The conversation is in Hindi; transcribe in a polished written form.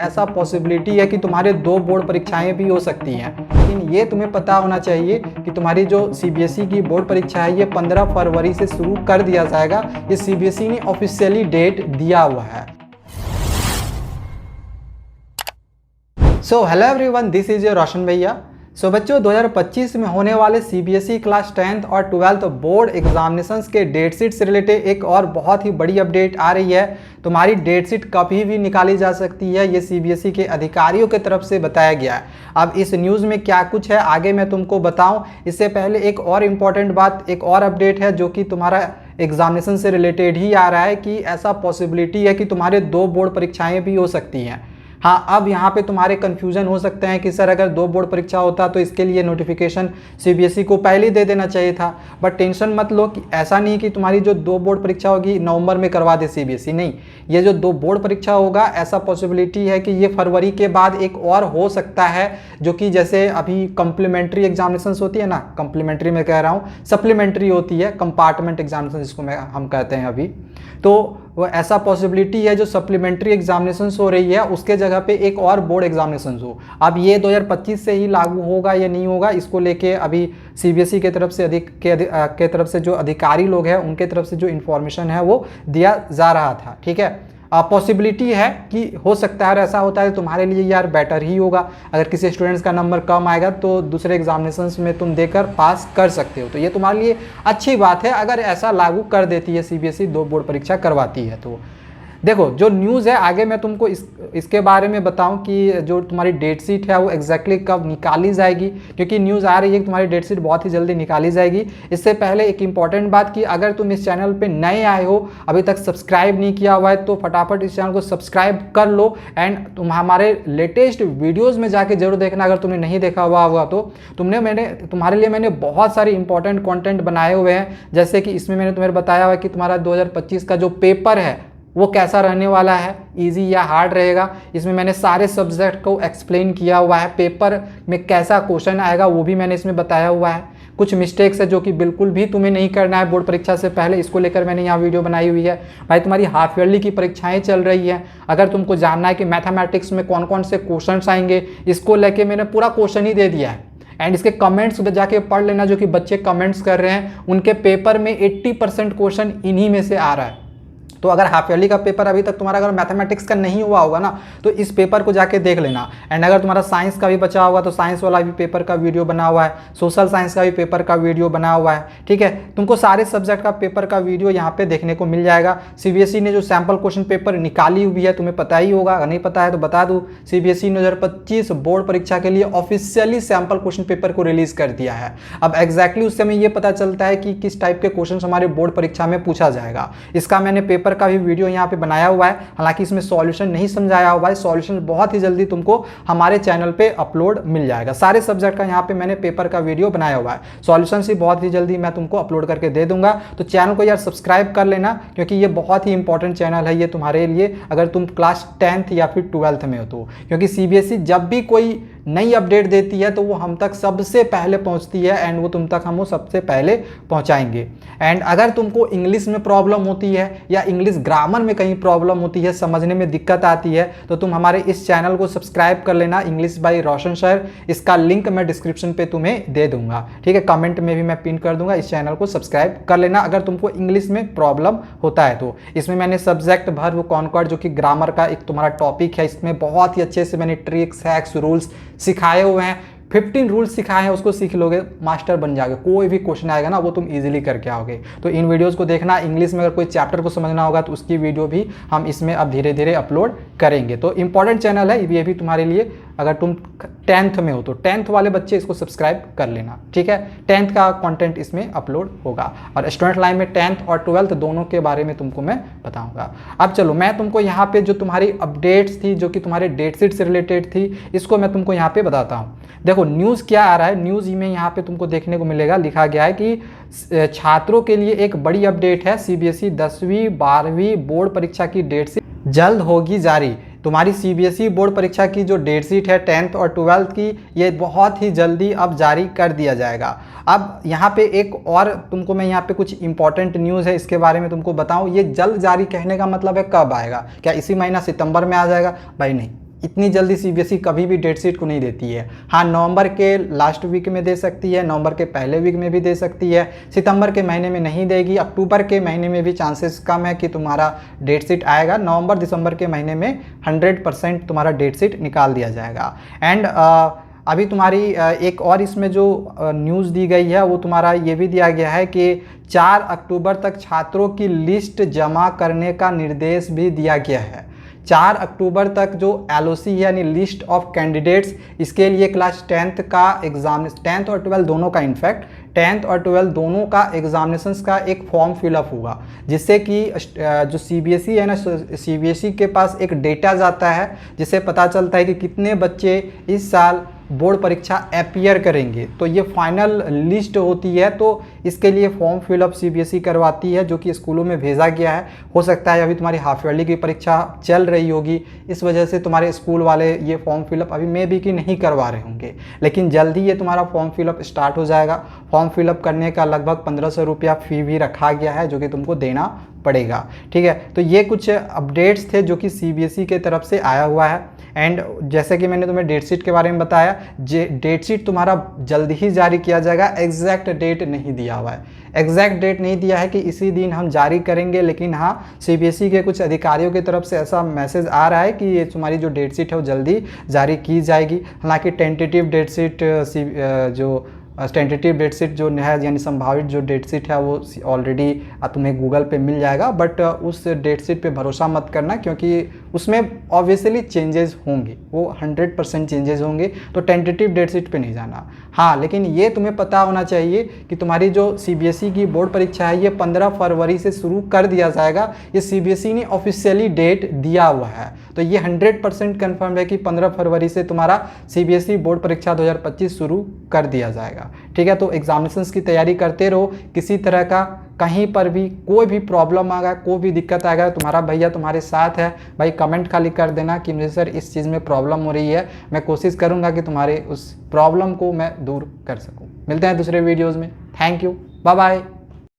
ऐसा पॉसिबिलिटी है कि तुम्हारे 2 बोर्ड परीक्षाएं भी हो सकती हैं। लेकिन ये तुम्हें पता होना चाहिए कि तुम्हारी जो सीबीएसई की बोर्ड परीक्षा है ये 15 फरवरी से शुरू कर दिया जाएगा। ये सीबीएसई ने ऑफिशियली डेट दिया हुआ है। So hello everyone, this is your Roshan भैया। सो बच्चों, 2025 में होने वाले सीबीएसई क्लास 10th और 12th बोर्ड एग्जामिनेशंस के डेट शीट से रिलेटेड एक और बहुत ही बड़ी अपडेट आ रही है। तुम्हारी डेट शीट कभी भी निकाली जा सकती है, ये सीबीएसई के अधिकारियों की तरफ से बताया गया है। अब इस न्यूज़ में क्या कुछ है आगे मैं तुमको बताऊं, इससे पहले एक और इम्पॉर्टेंट बात, एक और अपडेट है जो कि तुम्हारा एग्जामिनेशन से रिलेटेड ही आ रहा है कि ऐसा पॉसिबिलिटी है कि तुम्हारे 2 बोर्ड परीक्षाएँ भी हो सकती हैं। हाँ, अब यहाँ पे तुम्हारे कन्फ्यूजन हो सकते हैं कि सर अगर 2 बोर्ड परीक्षा होता तो इसके लिए नोटिफिकेशन सीबीएसई को पहले ही दे देना चाहिए था। बट टेंशन मत लो कि ऐसा नहीं कि तुम्हारी जो 2 बोर्ड परीक्षा होगी नवंबर में करवा दे सीबीएसई, नहीं। ये जो 2 बोर्ड परीक्षा होगा ऐसा पॉसिबिलिटी है कि ये फरवरी के बाद एक और हो सकता है, जो कि जैसे अभी कम्प्लीमेंट्री एग्जामिनेशन होती है ना, कम्प्लीमेंट्री में कह रहा हूँ, सप्लीमेंट्री होती है, कंपार्टमेंट एग्जामिनेशन जिसको हम कहते हैं अभी, तो वो ऐसा पॉसिबिलिटी है जो सप्लीमेंट्री एग्जामिनेशन हो रही है उसके जगह पे एक और बोर्ड एग्जामिनेशन हो। अब ये 2025 से ही लागू होगा या नहीं होगा, इसको लेके अभी सीबीएसई के तरफ से के तरफ से जो अधिकारी लोग हैं उनके तरफ से जो इन्फॉर्मेशन है वो दिया जा रहा था। ठीक है, पॉसिबिलिटी है कि हो सकता है, और ऐसा होता है तुम्हारे लिए यार बेटर ही होगा। अगर किसी स्टूडेंट्स का नंबर कम आएगा तो दूसरे एग्जामिनेशंस में तुम देकर पास कर सकते हो, तो ये तुम्हारे लिए अच्छी बात है अगर ऐसा लागू कर देती है सीबीएसई, 2 बोर्ड परीक्षा करवाती है। तो देखो जो न्यूज़ है आगे मैं तुमको इसके बारे में बताऊं कि जो तुम्हारी डेट शीट है वो एग्जैक्टली कब निकाली जाएगी, क्योंकि न्यूज़ आ रही है कि तुम्हारी डेट शीट बहुत ही जल्दी निकाली जाएगी। इससे पहले एक इंपॉर्टेंट बात कि अगर तुम इस चैनल पे नए आए हो, अभी तक सब्सक्राइब नहीं किया हुआ है, तो फटाफट इस चैनल को सब्सक्राइब कर लो एंड तुम हमारे लेटेस्ट वीडियोज़ में जाके जरूर देखना। अगर तुमने नहीं देखा हुआ होगा तो तुम्हारे लिए मैंने बहुत सारे इंपॉर्टेंट कॉन्टेंट बनाए हुए हैं। जैसे कि इसमें मैंने तुम्हें बताया हुआ है कि तुम्हारा 2025 का जो पेपर है वो कैसा रहने वाला है, इजी या हार्ड रहेगा। इसमें मैंने सारे सब्जेक्ट को एक्सप्लेन किया हुआ है, पेपर में कैसा क्वेश्चन आएगा वो भी मैंने इसमें बताया हुआ है। कुछ मिस्टेक्स है जो कि बिल्कुल भी तुम्हें नहीं करना है बोर्ड परीक्षा से पहले, इसको लेकर मैंने यहाँ वीडियो बनाई हुई है। भाई तुम्हारी हाफ ईयरली की परीक्षाएं चल रही हैं, अगर तुमको जानना है कि मैथमेटिक्स में कौन कौन से क्वेश्चन आएंगे, इसको लेके मैंने पूरा क्वेश्चन ही दे दिया है। एंड इसके कमेंट्स जाके पढ़ लेना, जो कि बच्चे कमेंट्स कर रहे हैं, उनके पेपर में 80% क्वेश्चन इन्हीं में से आ रहा है। तो अगर हाफ ईयरली का पेपर अभी तक तुम्हारा अगर मैथमेटिक्स का नहीं हुआ होगा ना, तो इस पेपर को जाके देख लेना। एंड अगर तुम्हारा साइंस का भी बचा होगा तो साइंस वाला भी पेपर का वीडियो बना हुआ है, सोशल साइंस का भी पेपर का वीडियो बना हुआ है। ठीक है, तुमको सारे सब्जेक्ट का पेपर का वीडियो यहाँ पे देखने को मिल जाएगा। सीबीएसई ने जो सैम्पल क्वेश्चन पेपर निकाली हुई है तुम्हें पता ही होगा, अगर नहीं पता है तो बता दूँ, सीबीएसई ने 2025 बोर्ड परीक्षा के लिए ऑफिशियली सैम्पल क्वेश्चन पेपर को रिलीज कर दिया है। अब एग्जैक्टली उस समय ये पता चलता है कि किस टाइप के क्वेश्चन हमारे बोर्ड परीक्षा में पूछा जाएगा। इसका मैंने पेपर का भी वीडियो यहाँ पे बनाया हुआ है, हालांकि इसमें सॉल्यूशन नहीं समझाया हुआ है। सॉल्यूशन बहुत ही जल्दी तुमको हमारे चैनल पे अपलोड मिल जाएगा। सारे सब्जेक्ट का यहाँ पे मैंने पेपर का वीडियो बनाया हुआ है, सॉल्यूशन से बहुत ही जल्दी मैं तुमको अपलोड करके दे दूंगा। तो चैनल को यार सब्सक्राइब कर लेना, क्योंकि ये बहुत ही इंपॉर्टेंट चैनल है ये तुम्हारे लिए, अगर तुम क्लास 10th या फिर 12th में हो तो। क्योंकि सीबीएसई जब भी कोई नई अपडेट देती है तो वो हम तक सबसे पहले पहुंचती है एंड वो तुम तक हम वो सबसे पहले पहुंचाएंगे। एंड अगर तुमको इंग्लिश में प्रॉब्लम होती है या इंग्लिश ग्रामर में कहीं प्रॉब्लम होती है, समझने में दिक्कत आती है, तो तुम हमारे इस चैनल को सब्सक्राइब कर लेना, इंग्लिश बाय रोशन सर। इसका लिंक मैं डिस्क्रिप्शन पे तुम्हें दे दूंगा। ठीक है, कमेंट में भी मैं पिन कर दूंगा, इस चैनल को सब्सक्राइब कर लेना अगर तुमको इंग्लिश में प्रॉब्लम होता है तो। इसमें मैंने सब्जेक्ट वर्ब कॉनकॉर्ड जो कि ग्रामर का एक तुम्हारा टॉपिक है, इसमें बहुत ही अच्छे से मैंने ट्रिक्स, हैक्स, रूल्स सिखाए हुए हैं। 15 रूल्स सिखाए हैं, उसको सीख लोगे मास्टर बन जाओगे। कोई भी क्वेश्चन आएगा ना वो तुम इजीली करके आओगे। तो इन वीडियोस को देखना। इंग्लिश में अगर कोई चैप्टर को समझना होगा तो उसकी वीडियो भी हम इसमें अब धीरे धीरे अपलोड करेंगे। तो इंपॉर्टेंट चैनल है ये भी तुम्हारे लिए, अगर तुम 10th में हो तो 10th वाले बच्चे इसको सब्सक्राइब कर लेना। ठीक है, 10th का कंटेंट इसमें अपलोड होगा और स्टूडेंट लाइन में 10th और 12th दोनों के बारे में तुमको मैं बताऊंगा। अब चलो मैं तुमको यहाँ पे जो तुम्हारी अपडेट्स थी, जो कि तुम्हारे डेट शीट से रिलेटेड थी, इसको मैं तुमको यहाँ पे बताता हूँ। देखो न्यूज़ क्या आ रहा है, न्यूज़ में यहाँ पे तुमको देखने को मिलेगा, लिखा गया है कि छात्रों के लिए एक बड़ी अपडेट है। सीबीएसई 10वीं 12वीं बोर्ड परीक्षा की डेट शीट जल्द होगी जारी। तुम्हारी सीबीएसई बोर्ड परीक्षा की जो डेट शीट है 10th और 12th की, ये बहुत ही जल्दी अब जारी कर दिया जाएगा। अब यहाँ पे एक और तुमको मैं यहाँ पे कुछ इंपॉर्टेंट न्यूज़ है इसके बारे में तुमको बताऊँ। ये जल्द जारी कहने का मतलब है कब आएगा, क्या इसी महीना सितंबर में आ जाएगा? भाई नहीं, इतनी जल्दी सीबीएसई कभी भी डेट शीट को नहीं देती है। हाँ, नवंबर के लास्ट वीक में दे सकती है, नवंबर के पहले वीक में भी दे सकती है, सितंबर के महीने में नहीं देगी, अक्टूबर के महीने में भी चांसेस कम है कि तुम्हारा डेट शीट आएगा। नवंबर दिसंबर के महीने में 100% तुम्हारा डेट शीट निकाल दिया जाएगा। एंड अभी तुम्हारी एक और इसमें जो न्यूज़ दी गई है वो तुम्हारा ये भी दिया गया है कि 4 अक्टूबर तक छात्रों की लिस्ट जमा करने का निर्देश भी दिया गया है। 4 अक्टूबर तक जो LOC यानी लिस्ट ऑफ कैंडिडेट्स, इसके लिए क्लास 10th का एग्जाम, 10th और 12th दोनों का, इनफैक्ट 10th और 12th दोनों का एग्जामिनेशंस का एक फॉर्म फिलअप होगा, जिससे कि जो CBSE है ना, CBSE के पास एक डेटा जाता है जिससे पता चलता है कि कितने बच्चे इस साल बोर्ड परीक्षा अपीयर करेंगे। तो ये फाइनल लिस्ट होती है, तो इसके लिए फॉर्म फिलअप CBSE करवाती है, जो कि स्कूलों में भेजा गया है। हो सकता है अभी तुम्हारी हाफ ईयरली की परीक्षा चल रही होगी, इस वजह से तुम्हारे स्कूल वाले ये फॉर्म फिलअप अभी मे बी कि नहीं करवा रहे होंगे, लेकिन जल्दी ये तुम्हारा फॉर्म फिलअप स्टार्ट हो जाएगा। फॉर्म फिलअप करने का लगभग 1500 रुपया फ़ी भी रखा गया है, जो कि तुमको देना पड़ेगा। ठीक है, तो ये कुछ अपडेट्स थे जो कि CBSE के तरफ से आया हुआ है। एंड जैसे कि मैंने तुम्हें डेट शीट के बारे में बताया, डेट शीट तुम्हारा जल्दी ही जारी किया जाएगा। एग्जैक्ट डेट नहीं दिया हुआ है, एग्जैक्ट डेट नहीं दिया है कि इसी दिन हम जारी करेंगे, लेकिन हाँ, CBSE के कुछ अधिकारियों की तरफ से ऐसा मैसेज आ रहा है कि ये तुम्हारी जो डेट शीट है वो जल्दी जारी की जाएगी। हालांकि टेंटेटिव डेट शीट जो टेंटेटिव डेट शीट जो है, यानी संभावित जो डेट शीट है, वो ऑलरेडी तुम्हें गूगल पे मिल जाएगा, बट उस डेट शीट पे भरोसा मत करना, क्योंकि उसमें ऑब्वियसली चेंजेस होंगे, वो 100% चेंजेस होंगे, तो टेंटेटिव डेट शीट पे नहीं जाना। हाँ, लेकिन ये तुम्हें पता होना चाहिए कि तुम्हारी जो CBSE की बोर्ड परीक्षा है ये 15 फरवरी से शुरू कर दिया जाएगा। ये CBSE ने ऑफिशियली डेट दिया हुआ है, तो ये 100% कन्फर्म है कि 15 फरवरी से तुम्हारा CBSE बोर्ड परीक्षा 2025 शुरू कर दिया जाएगा। ठीक है, तो एग्जामिनेशंस की तैयारी करते रहो। किसी तरह का कहीं पर भी कोई भी प्रॉब्लम आएगा, कोई भी दिक्कत आएगा, तुम्हारा भैया तुम्हारे साथ है भाई। कमेंट खाली कर देना कि मुझे सर इस चीज़ में प्रॉब्लम हो रही है, मैं कोशिश करूंगा कि तुम्हारे उस प्रॉब्लम को मैं दूर कर सकूं। मिलते हैं दूसरे वीडियोज़ में। Thank you, bye bye.